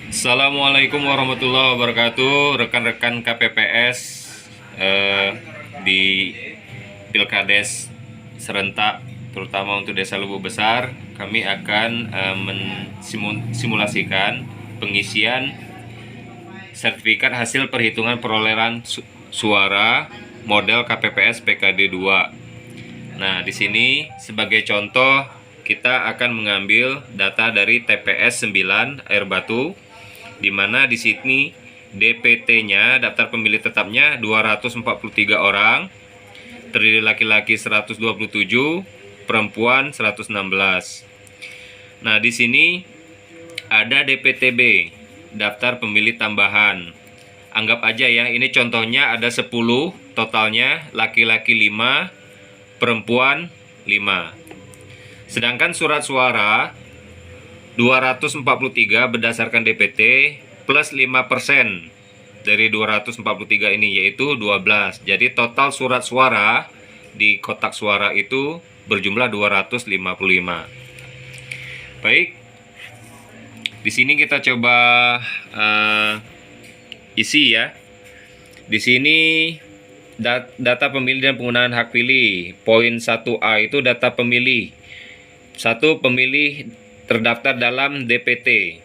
Assalamualaikum warahmatullahi wabarakatuh, rekan-rekan KPPS di Pilkades serentak, terutama untuk Desa Lubuk Besar. Kami akan mensimulasikan pengisian sertifikat hasil perhitungan perolehan suara model KPPS PKD 2. Nah, di sini sebagai contoh kita akan mengambil data dari TPS 9 Air Batu, di mana di sini DPT-nya, daftar pemilih tetapnya 243 orang, terdiri laki-laki 127, perempuan 116. Nah, di sini ada DPTB, daftar pemilih tambahan. Anggap aja ya, ini contohnya ada 10 totalnya, laki-laki 5, perempuan 5. Sedangkan surat suara 243 berdasarkan DPT plus 5% dari 243 ini, yaitu 12. Jadi total surat suara di kotak suara itu berjumlah 255. Baik, di sini kita coba isi ya. Di sini data pemilih dan penggunaan hak pilih. Poin 1A itu data pemilih. 1 pemilih terdaftar dalam DPT.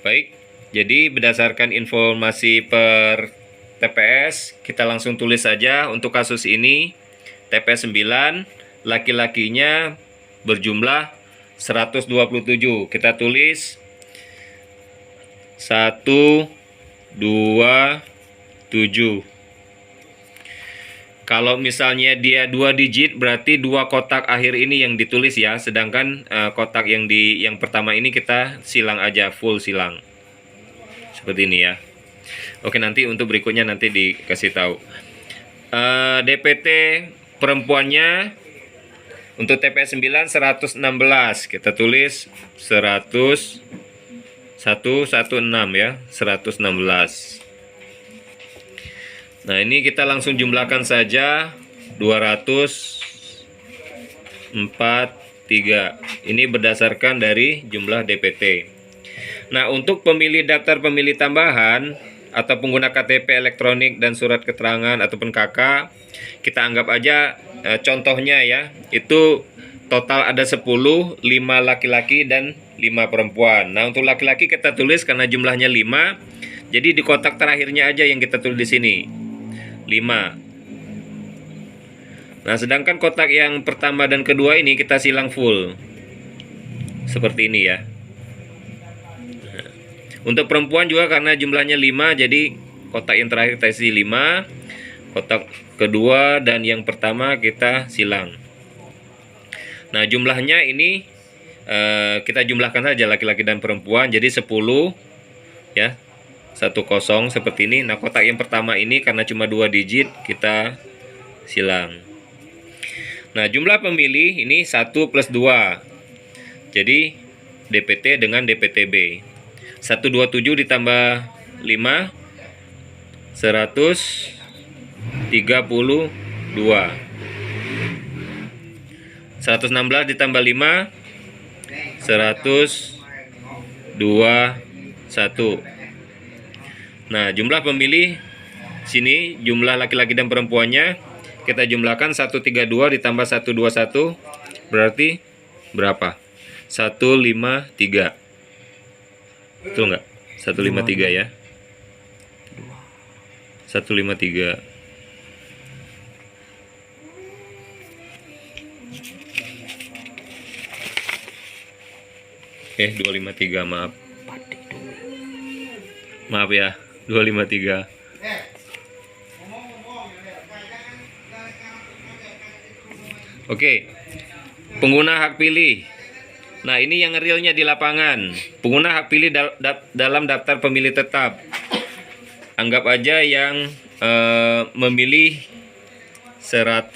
Baik, jadi berdasarkan informasi per TPS, kita langsung tulis saja untuk kasus ini. TPS 9, laki-lakinya berjumlah 127. Kita tulis 127. Kalau misalnya dia 2 digit, berarti 2 kotak akhir ini yang ditulis ya. Sedangkan kotak yang pertama ini kita silang aja, full silang. Seperti ini ya. Oke, nanti untuk berikutnya nanti dikasih tahu. DPT perempuannya untuk TPS 9 116. Kita tulis 116 ya, 116. Nah, ini kita langsung jumlahkan saja 243. Ini berdasarkan dari jumlah DPT. Nah, untuk pemilih daftar pemilih tambahan atau pengguna KTP elektronik dan surat keterangan ataupun KK, kita anggap aja contohnya ya, itu total ada 10, 5 laki-laki dan 5 perempuan. Nah, untuk laki-laki kita tulis karena jumlahnya 5, jadi di kotak terakhirnya aja yang kita tulis di sini. 5. Nah, sedangkan kotak yang pertama dan kedua ini kita silang full. Seperti ini ya. Untuk perempuan juga karena jumlahnya 5, jadi kotak yang terakhir kita isi 5. Kotak kedua dan yang pertama kita silang. Nah, jumlahnya ini kita jumlahkan saja laki-laki dan perempuan, jadi 10 ya. 10 seperti ini. Nah, kotak yang pertama ini karena cuma 2 digit kita silang. Nah, jumlah pemilih ini 1 plus 2. Jadi DPT dengan DPTB. 127 ditambah 5 132. 116 ditambah 5 121. Nah, jumlah pemilih sini, jumlah laki-laki dan perempuannya kita jumlahkan 132 ditambah 121 berarti berapa? 153. Betul nggak? 153 ya. 153. Oke, 253, maaf. Maaf ya. 253. Oke. Pengguna hak pilih. Nah, ini yang realnya di lapangan. Pengguna hak pilih dalam daftar pemilih tetap. Anggap aja yang memilih 100,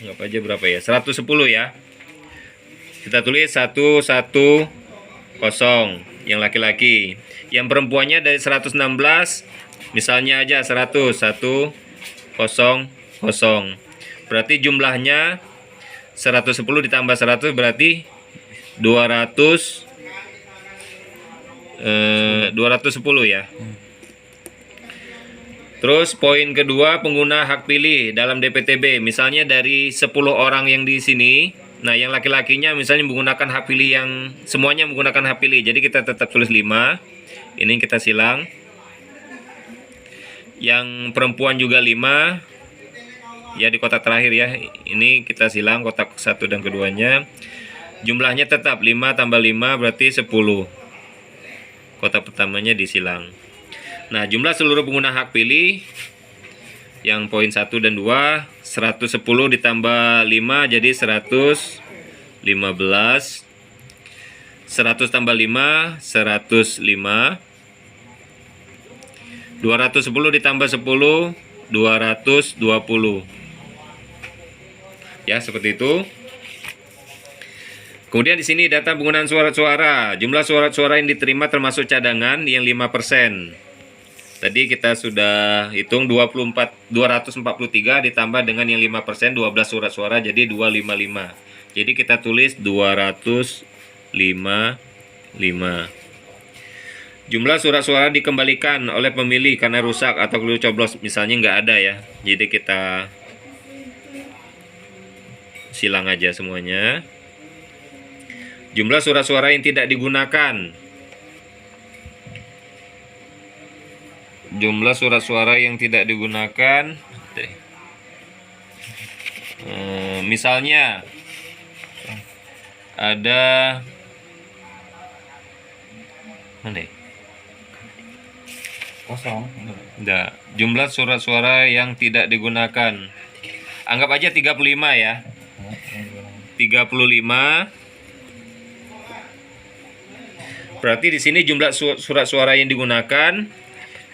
anggap aja berapa ya? 110 ya. Kita tulis 110 yang laki-laki. Yang perempuannya dari 116, misalnya aja 100. Berarti jumlahnya 110 ditambah 100 berarti 200 210 ya. Terus poin kedua, pengguna hak pilih dalam DPTB. Misalnya dari 10 orang yang di sini, nah yang laki-lakinya misalnya menggunakan hak pilih yang semuanya menggunakan hak pilih. Jadi kita tetap tulis 5. Ini kita silang. Yang perempuan juga 5. Ya di kotak terakhir ya. Ini kita silang kotak 1 dan keduanya. Jumlahnya tetap 5 tambah 5 berarti 10. Kotak pertamanya disilang. Nah, jumlah seluruh pengguna hak pilih yang poin 1 dan 2, 110 ditambah 5 jadi 115. 100 tambah 5, 105. 210 ditambah 10, 220. Ya, seperti itu. Kemudian di sini data penggunaan surat-suara. Jumlah surat-suara yang diterima termasuk cadangan yang 5%. Tadi kita sudah hitung 243 ditambah dengan yang 5%, 12 surat suara jadi 255. Jadi kita tulis 255. Jumlah surat suara dikembalikan oleh pemilih karena rusak atau keliru coblos misalnya nggak ada ya. Jadi kita silang aja semuanya. Jumlah surat suara yang tidak digunakan. Jumlah surat suara yang tidak digunakan, misalnya ada mana? Kosong. Enggak. Jumlah surat suara yang tidak digunakan. Anggap aja 35 ya. 35. Berarti di sini jumlah surat suara yang digunakan,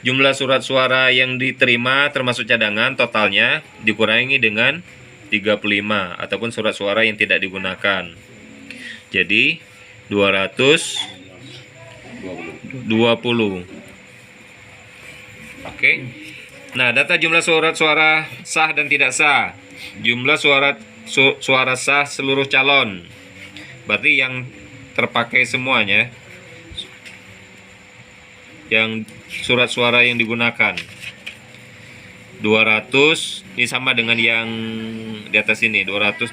jumlah surat suara yang diterima termasuk cadangan totalnya dikurangi dengan 35 ataupun surat suara yang tidak digunakan. Jadi 220. Oke. Nah, data jumlah surat suara sah dan tidak sah. Jumlah suara sah seluruh calon. Berarti yang terpakai semuanya. Yang surat suara yang digunakan 200, ini sama dengan yang di atas ini 220.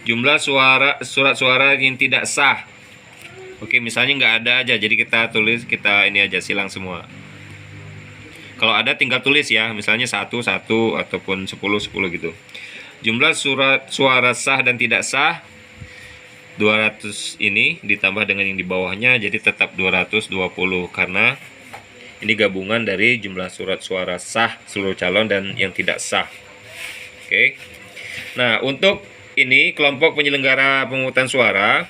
Jumlah surat suara yang tidak sah. Oke, misalnya nggak ada aja, jadi kita tulis, kita ini aja silang semua. Kalau ada tinggal tulis ya, misalnya 1 ataupun 10 gitu. Jumlah surat suara sah dan tidak sah 200 ini ditambah dengan yang di bawahnya jadi tetap 220 karena ini gabungan dari jumlah surat suara sah seluruh calon dan yang tidak sah. Oke. Nah, untuk ini kelompok penyelenggara pemungutan suara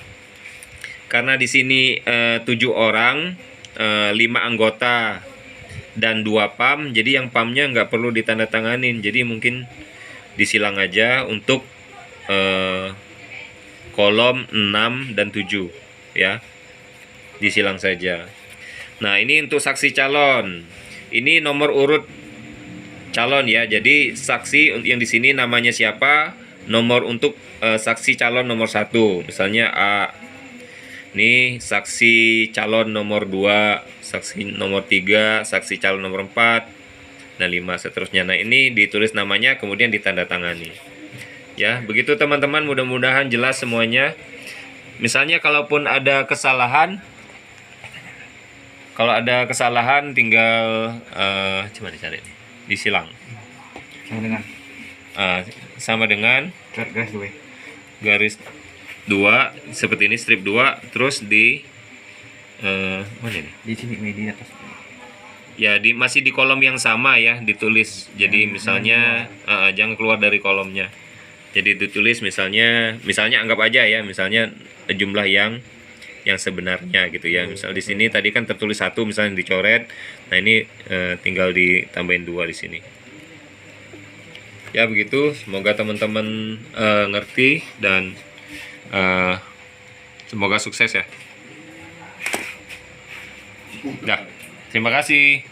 karena di sini 7 orang, 5 anggota dan 2 PAM, jadi yang PAM-nya nggak perlu ditandatanganin, jadi mungkin disilang aja untuk kolom 6 dan 7 ya, disilang saja. Nah, ini untuk saksi calon, ini nomor urut calon ya, jadi saksi yang di sini namanya siapa, nomor untuk saksi calon nomor 1 misalnya A, ini saksi calon nomor 2, saksi nomor 3, saksi calon nomor 4 dan 5 seterusnya. Nah, ini ditulis namanya kemudian ditandatangani. Ya, begitu teman-teman, mudah-mudahan jelas semuanya. Misalnya kalaupun ada kesalahan, tinggal coba dicari nih, disilang. Sama dengan garis 2 seperti ini, strip 2, terus di mana ini? Di sini di atas. Ya, masih di kolom yang sama ya, ditulis. Jadi misalnya jangan keluar dari kolomnya. Jadi ditulis misalnya anggap aja ya, misalnya jumlah yang sebenarnya gitu ya. Misal di sini tadi kan tertulis 1 misalnya dicoret. Nah, ini tinggal ditambahin 2 di sini. Ya, begitu. Semoga teman-teman ngerti dan semoga sukses ya. Nah, terima kasih.